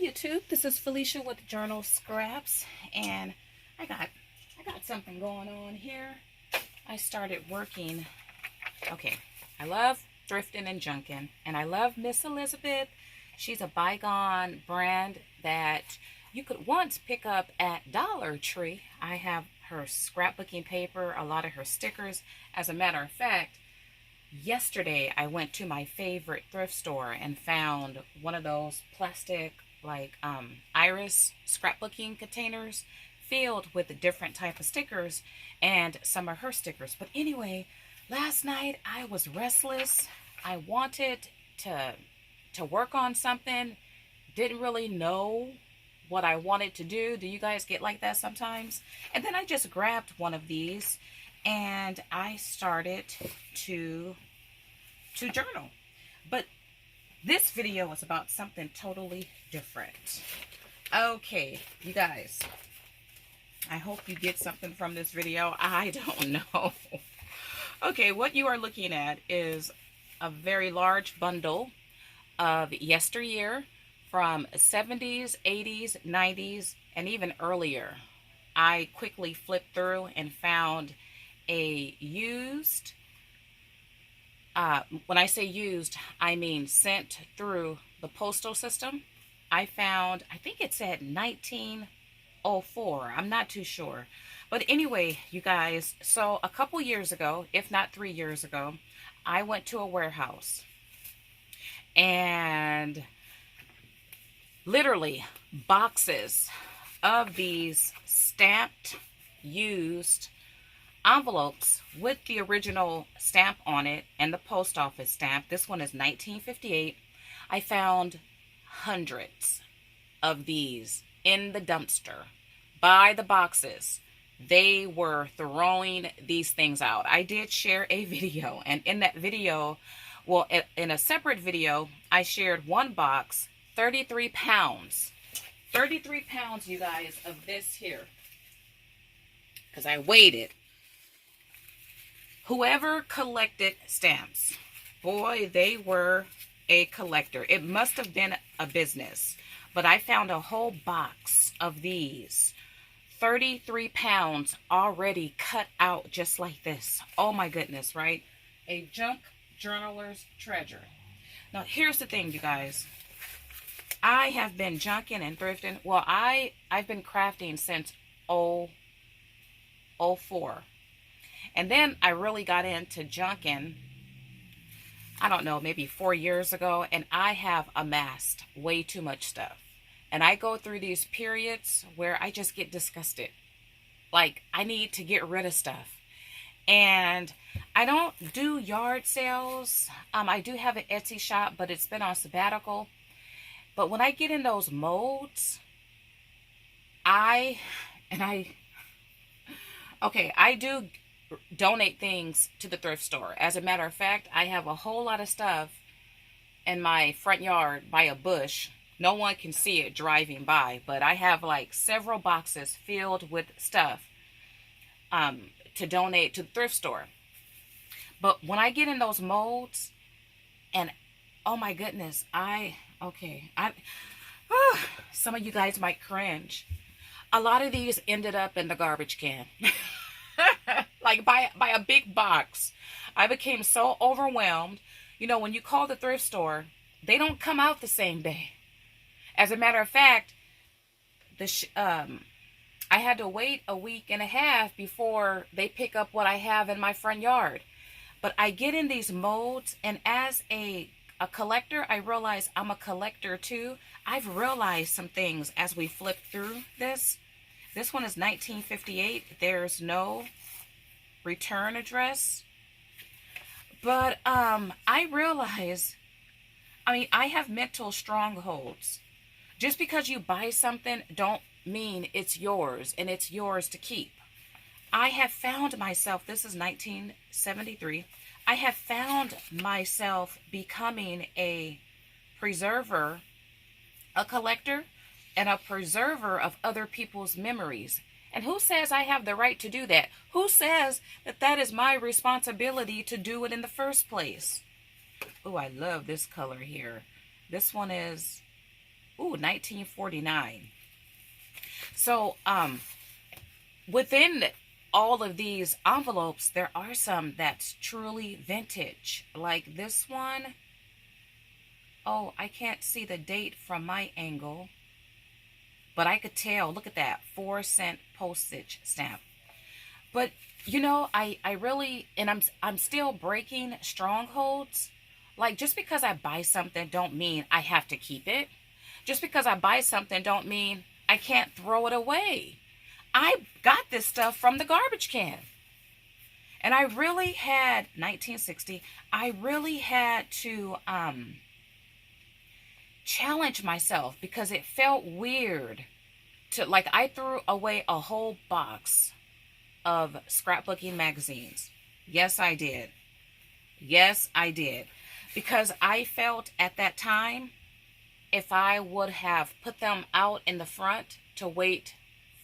YouTube, this is Felicia with Journal Scraps, and I got something going on here. I started working. Okay, I love thrifting and junking, and I love Miss Elizabeth. She's a bygone brand that you could once pick up at Dollar Tree. I have her scrapbooking paper, a lot of her stickers. As a matter of fact, yesterday I went to my favorite thrift store and found one of those plastic iris scrapbooking containers filled with a different type of stickers and some of her stickers. But anyway, last night I was restless. I wanted to work on something, didn't really know what I wanted to do. Do you guys get like that sometimes? And then I just grabbed one of these and I started to journal. But this video is about something totally different. Okay, you guys, I hope you get something from this video. I don't know. Okay, what you are looking at is a very large bundle of yesteryear from 70s, 80s, 90s, and even earlier. I quickly flipped through and found a used, when I say used, I mean sent through the postal system. I found, I think it said 1904. I'm not too sure. But anyway, you guys, so a couple years ago, if not 3 years ago, I went to a warehouse. And literally boxes of these stamped, used envelopes with the original stamp on it and the post office stamp. This one is 1958. I found hundreds of these in the dumpster by the boxes. They were throwing these things out. I did share a video, and in that video, well, in a separate video, I shared one box, 33 pounds. 33 pounds, you guys, of this here. Because I weighed it. Whoever collected stamps, boy, they were a collector. It must have been a business. But I found a whole box of these. 33 pounds already cut out just like this. Oh my goodness, right? A junk journaler's treasure. Now, here's the thing, you guys. I have been junking and thrifting. Well, I've been crafting since 04. And then I really got into junking, I don't know, maybe 4 years ago. And I have amassed way too much stuff. And I go through these periods where I just get disgusted. Like, I need to get rid of stuff. And I don't do yard sales. I do have an Etsy shop, but it's been on sabbatical. But when I get in those modes, I do donate things to the thrift store. As a matter of fact, I have a whole lot of stuff in my front yard by a bush. No one can see it driving by, but I have like several boxes filled with stuff to donate to the thrift store. But when I get in those modes, and oh my goodness, some of you guys might cringe. A lot of these ended up in the garbage can. Like by a big box. I became so overwhelmed. You know, when you call the thrift store, they don't come out the same day. As a matter of fact, I had to wait a week and a half before they pick up what I have in my front yard. But I get in these modes, and as a collector, I realize I'm a collector too. I've realized some things as we flip through this. This one is 1958. There's no return address. But I realize, I have mental strongholds. Just because you buy something don't mean it's yours and it's yours to keep. I have found myself, this is 1973, I have found myself becoming a preserver, a collector, and a preserver of other people's memories. And who says I have the right to do that? Who says that that is my responsibility to do it in the first place? Oh, I love this color here. This one is, Ooh, 1949. So, within all of these envelopes, there are some that's truly vintage. Like this one. Oh, I can't see the date from my angle, but I could tell. Look at that, 4-cent postage stamp. But you know, I really, and I'm still breaking strongholds. Like, just because I buy something don't mean I have to keep it. Just because I buy something don't mean I can't throw it away. I got this stuff from the garbage can. And I really had 1960, I really had to challenge myself because it felt weird to, like, I threw away a whole box of scrapbooking magazines. Yes, I did. Yes, I did. Because I felt at that time, if I would have put them out in the front to wait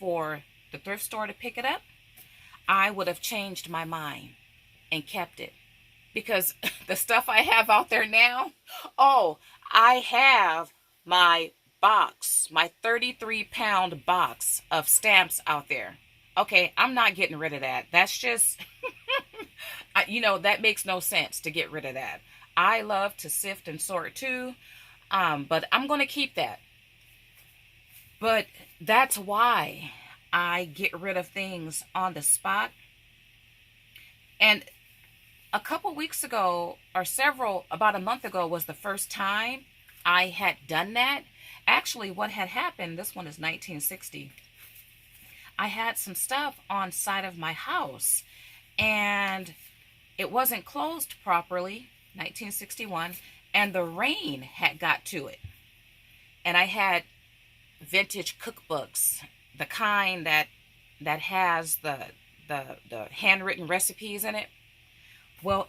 for the thrift store to pick it up, I would have changed my mind and kept it. Because the stuff I have out there now, oh, I have my box, my 33-pound box of stamps out there. Okay, I'm not getting rid of that. That's just, you know, that makes no sense to get rid of that. I love to sift and sort too, but I'm going to keep that. But that's why I get rid of things on the spot. And a couple weeks ago, or about a month ago, was the first time I had done that. Actually, what had happened, this one is 1960. I had some stuff on side of my house and it wasn't closed properly, 1961, and the rain had got to it. And I had vintage cookbooks, the kind that has the handwritten recipes in it. Well,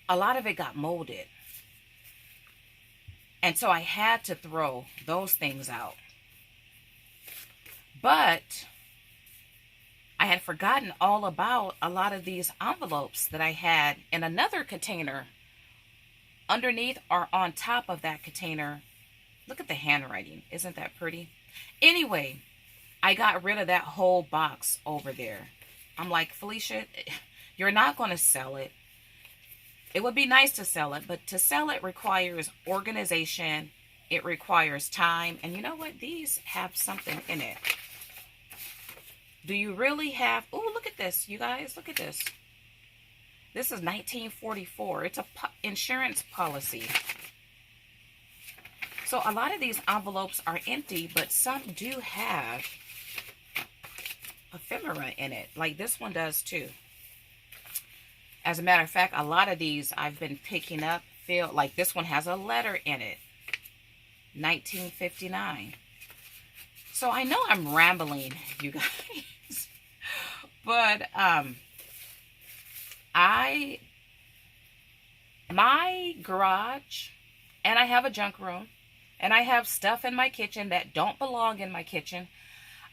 a lot of it got molded. And so I had to throw those things out. But I had forgotten all about a lot of these envelopes that I had in another container underneath or on top of that container. Look at the handwriting. Isn't that pretty? Anyway, I got rid of that whole box over there. I'm like, Felicia, you're not going to sell it. It would be nice to sell it, but to sell it requires organization. It requires time. And you know what? These have something in it. Do you really have... Oh, look at this, you guys. Look at this. This is 1944. It's a insurance policy. So a lot of these envelopes are empty, but some do have ephemera in it. Like this one does too. As a matter of fact, a lot of these I've been picking up feel like this one has a letter in it. 1959. So I know I'm rambling, you guys. But my garage, and I have a junk room, and I have stuff in my kitchen that don't belong in my kitchen.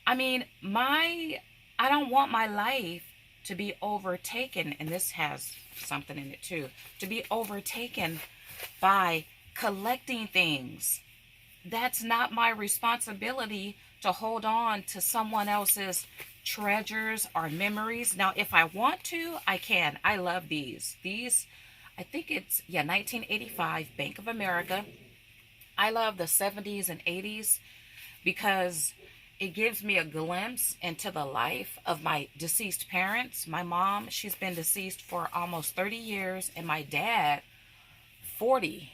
I mean, I don't want my life to be overtaken, and this has something in it too, to be overtaken by collecting things. That's not my responsibility to hold on to someone else's treasures or memories. Now, if I want to, I can. I love these. These, I think it's, 1985 Bank of America. I love the 70s and 80s because it gives me a glimpse into the life of my deceased parents. My mom, she's been deceased for almost 30 years, and my dad, 40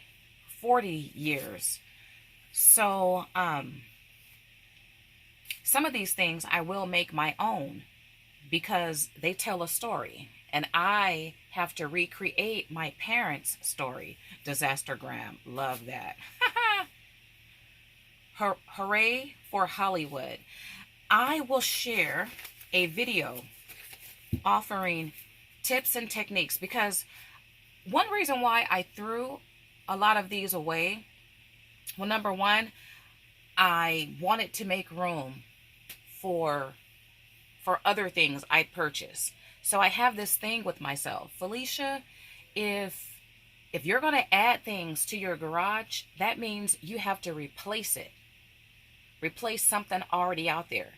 years. So, some of these things I will make my own because they tell a story, and I have to recreate my parents' story. Disastergram, love that. Hooray for Hollywood. I will share a video offering tips and techniques because one reason why I threw a lot of these away, well, number one, I wanted to make room for other things I'd purchase. So I have this thing with myself. Felicia, if you're going to add things to your garage, that means you have to replace it. replace something already out there.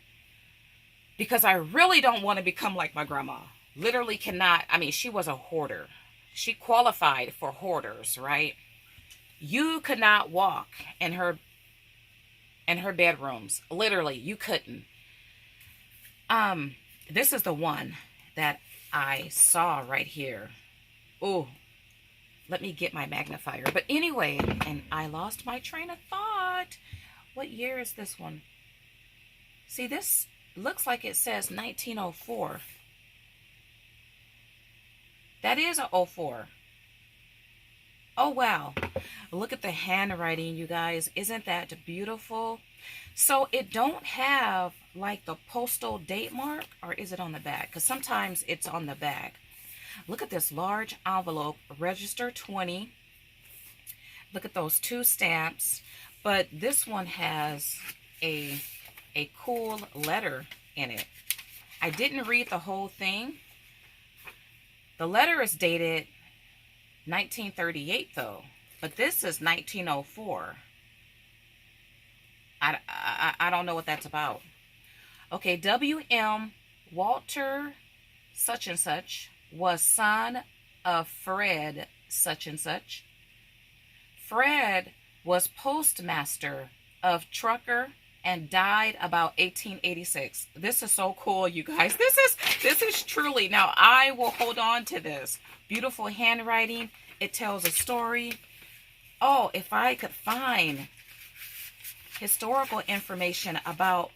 Because I really don't want to become like my grandma. Literally cannot. I mean, she was a hoarder. She qualified for hoarders, right? You could not walk in her bedrooms. Literally, you couldn't. This is the one that I saw right here. Oh, let me get my magnifier. But anyway, and I lost my train of thought. What year is this one? See, this looks like it says 1904. That is a 04. Oh, wow. Look at the handwriting, you guys. Isn't that beautiful? So it don't have like the postal date mark, or is it on the back? Because sometimes it's on the back. Look at this large envelope, register 20. Look at those 2 stamps. But this one has a cool letter in it. I didn't read the whole thing. The letter is dated 1938 though, but this is 1904. I don't know what that's about. Okay, W.M. Walter such and such was son of Fred such and such. Fred was postmaster of Trucker and died about 1886. This is so cool, you guys. This is truly, now I will hold on to this. Beautiful handwriting. It tells a story. Oh, if I could find historical information about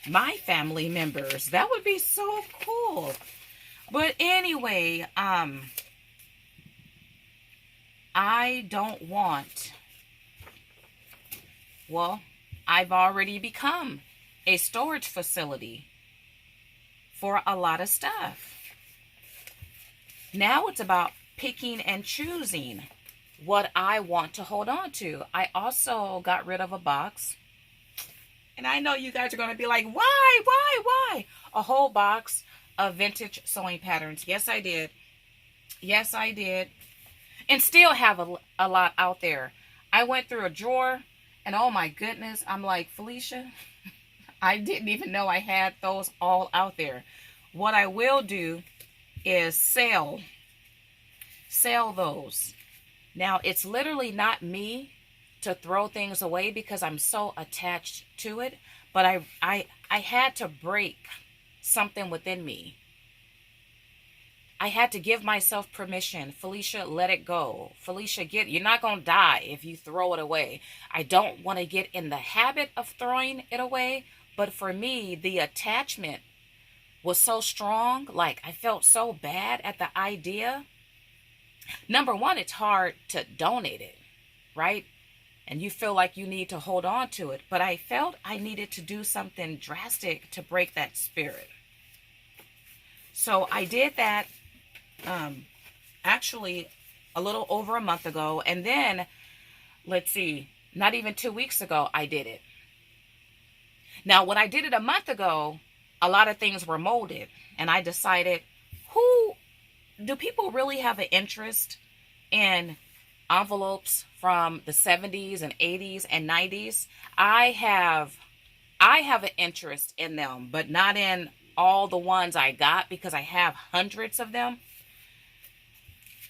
my family members, that would be so cool. But anyway, I don't want, well, I've already become a storage facility for a lot of stuff. Now it's about picking and choosing what I want to hold on to. I also got rid of a box. And I know you guys are going to be like, why? A whole box of vintage sewing patterns. Yes, I did. Yes, I did. And still have a lot out there. I went through a drawer and oh my goodness, I'm like, Felicia, I didn't even know I had those all out there. What I will do is sell those. Now, it's literally not me to throw things away because I'm so attached to it, but I had to break something within me. I had to give myself permission. Felicia, let it go. Felicia, you're not going to die if you throw it away. I don't want to get in the habit of throwing it away, but for me, the attachment was so strong. Like, I felt so bad at the idea. Number one, it's hard to donate it, right? And you feel like you need to hold on to it. But I felt I needed to do something drastic to break that spirit. So I did that actually a little over a month ago. And then, let's see, not even 2 weeks ago, I did it. Now, when I did it a month ago, a lot of things were molded. And I decided, do people really have an interest in envelopes from the 70s and 80s and 90s? I have an interest in them, but not in all the ones I got because I have hundreds of them.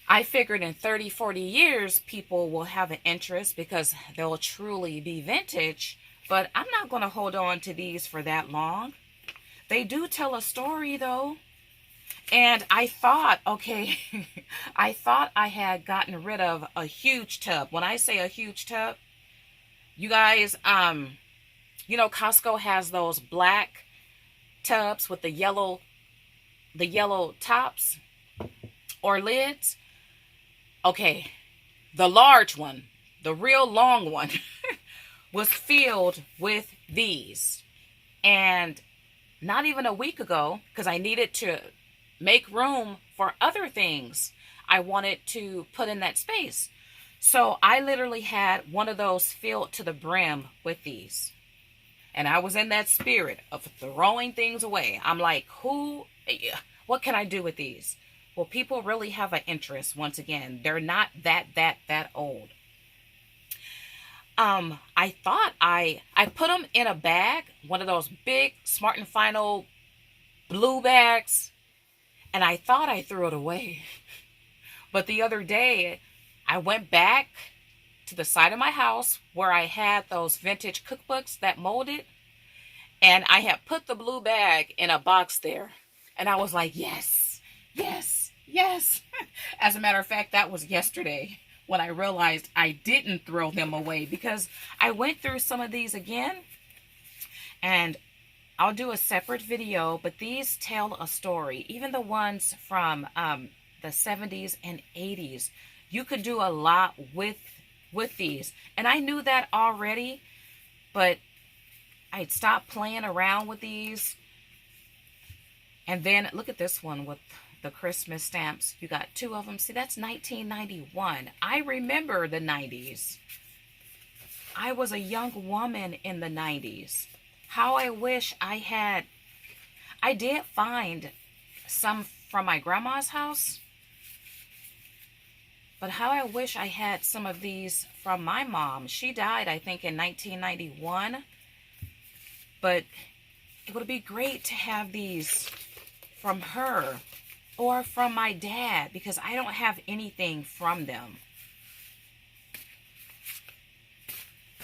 I figured in 30, 40 years, people will have an interest because they'll truly be vintage, but I'm not going to hold on to these for that long. They do tell a story though. And I thought, okay, I thought I had gotten rid of a huge tub. When I say a huge tub, you guys, you know, Costco has those black tubs with the yellow tops or lids. Okay, the large one, the real long one, was filled with these. And not even a week ago, because I needed to make room for other things I wanted to put in that space. So I literally had one of those filled to the brim with these. And I was in that spirit of throwing things away. I'm like, what can I do with these? Well, people really have an interest. Once again, they're not that old. I thought I put them in a bag, one of those big Smart and Final blue bags, and I thought I threw it away. But the other day, I went back to the side of my house where I had those vintage cookbooks that molded, and I had put the blue bag in a box there. And I was like, yes, yes, yes. As a matter of fact, that was yesterday when I realized I didn't throw them away, because I went through some of these again, and I'll do a separate video, but these tell a story. Even the ones from the 70s and 80s, you could do a lot with these. And I knew that already, but I'd stopped playing around with these. And then look at this one with the Christmas stamps. You got two of them. See, that's 1991. I remember the 90s. I was a young woman in the 90s. How I wish I did find some from my grandma's house, but how I wish I had some of these from my mom. She died, I think, in 1991, but it would be great to have these from her or from my dad, because I don't have anything from them.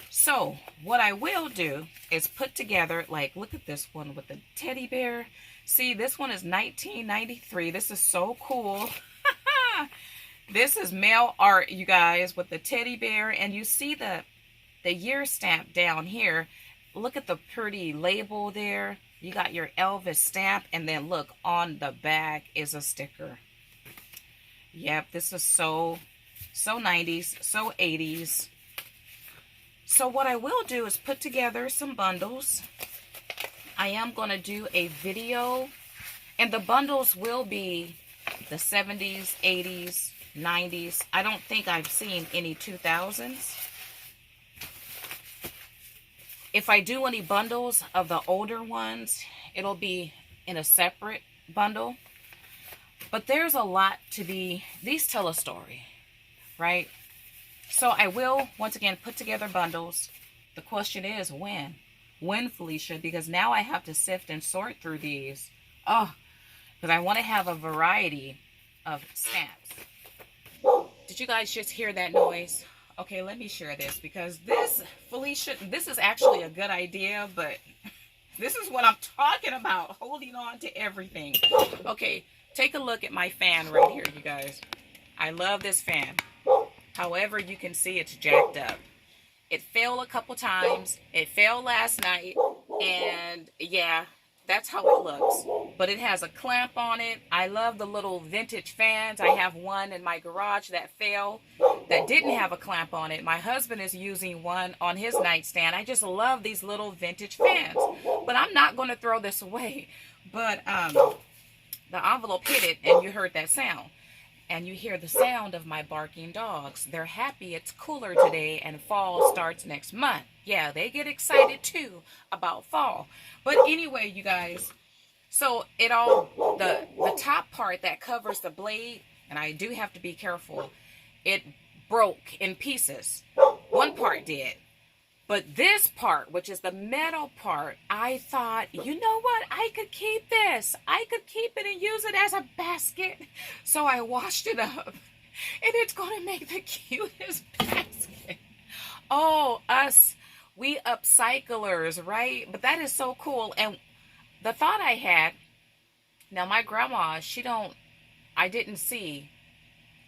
So what I will do is put together, like, look at this one with the teddy bear. See, this one is 1993. This is so cool. This is mail art, you guys, with the teddy bear. And you see the year stamp down here. Look at the pretty label there. You got your Elvis stamp. And then look, on the back is a sticker. Yep, this is so 90s, so 80s. So what I will do is put together some bundles. I am going to do a video, and the bundles will be the 70s, 80s, 90s. I don't think I've seen any 2000s. If I do any bundles of the older ones, it'll be in a separate bundle. But there's a lot to be, these tell a story, right? So I will, once again, put together bundles. The question is when? When, Felicia? Because now I have to sift and sort through these. Oh, because I want to have a variety of stamps. Did you guys just hear that noise? Okay, let me share this, because this, Felicia, this is actually a good idea, but this is what I'm talking about, holding on to everything. Okay, take a look at my fan right here, you guys. I love this fan. However, you can see it's jacked up. It fell a couple times. It fell last night. And yeah, that's how it looks. But it has a clamp on it. I love the little vintage fans. I have one in my garage that fell that didn't have a clamp on it. My husband is using one on his nightstand. I just love these little vintage fans. But I'm not going to throw this away. But the envelope hit it, and you heard that sound. And you hear the sound of my barking dogs. They're happy it's cooler today and fall starts next month. Yeah, they get excited too about fall. But anyway, you guys, so it all, the top part that covers the blade, and I do have to be careful, it broke in pieces. One part did. But this part, which is the metal part, I thought, you know what? I could keep this. I could keep it and use it as a basket. So I washed it up. And it's going to make the cutest basket. Oh, us, we upcyclers, right? But that is so cool. And the thought I had, now my grandma, I didn't see,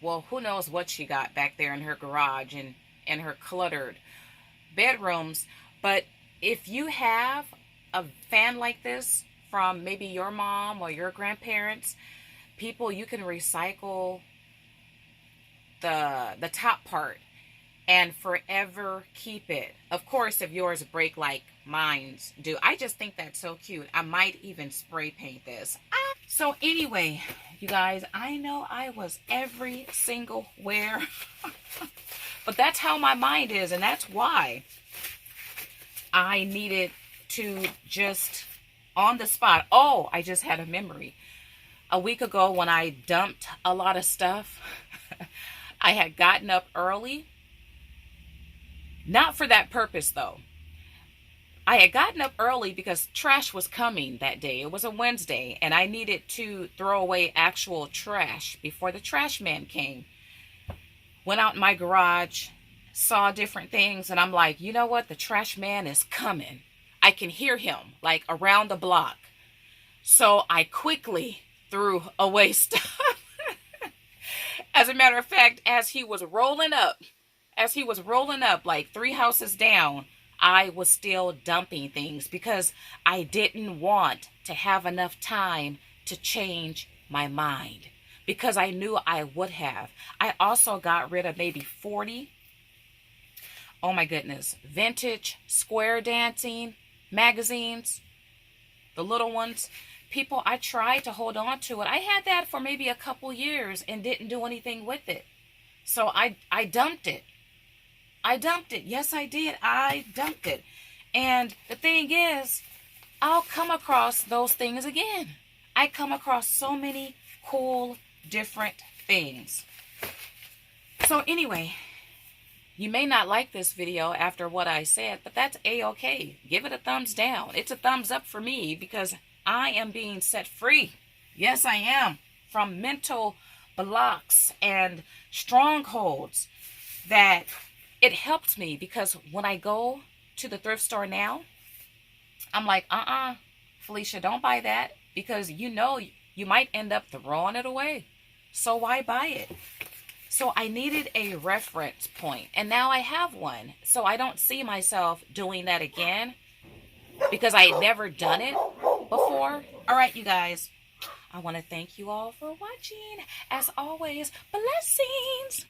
well, who knows what she got back there in her garage and in her cluttered bedrooms. But if you have a fan like this from maybe your mom or your grandparents, people, you can recycle the top part and forever keep it. Of course, if yours break like mine's do. I just think that's so cute. I might even spray paint this. So anyway, you guys, I know I was every single where. But that's how my mind is, and that's why I needed to just, on the spot. Oh, I just had a memory. A week ago when I dumped a lot of stuff, I had gotten up early, Not for that purpose, though. I had gotten up early because trash was coming that day. It was a Wednesday, and I needed to throw away actual trash before the trash man came. Went out in my garage, saw different things, and I'm like, you know what? The trash man is coming. I can hear him like around the block. So I quickly threw away stuff. As a matter of fact, as he was rolling up like 3 houses down, I was still dumping things because I didn't want to have enough time to change my mind, because I knew I would have. I also got rid of maybe 40, oh my goodness, vintage square dancing magazines, the little ones. People, I tried to hold on to it. I had that for maybe a couple years and didn't do anything with it. So I dumped it. I dumped it. Yes, I did. I dumped it. And the thing is, I'll come across those things again. I come across so many cool, different things. So anyway, you may not like this video after what I said, but that's a-okay. Give it a thumbs down. It's a thumbs up for me because I am being set free. Yes, I am. From mental blocks and strongholds. That it helped me, because when I go to the thrift store now, I'm like, Felicia, don't buy that, because you know you might end up throwing it away. So why buy it? So I needed a reference point, and now I have one. So I don't see myself doing that again, because I had never done it before. All right, you guys, I want to thank you all for watching. As always, blessings.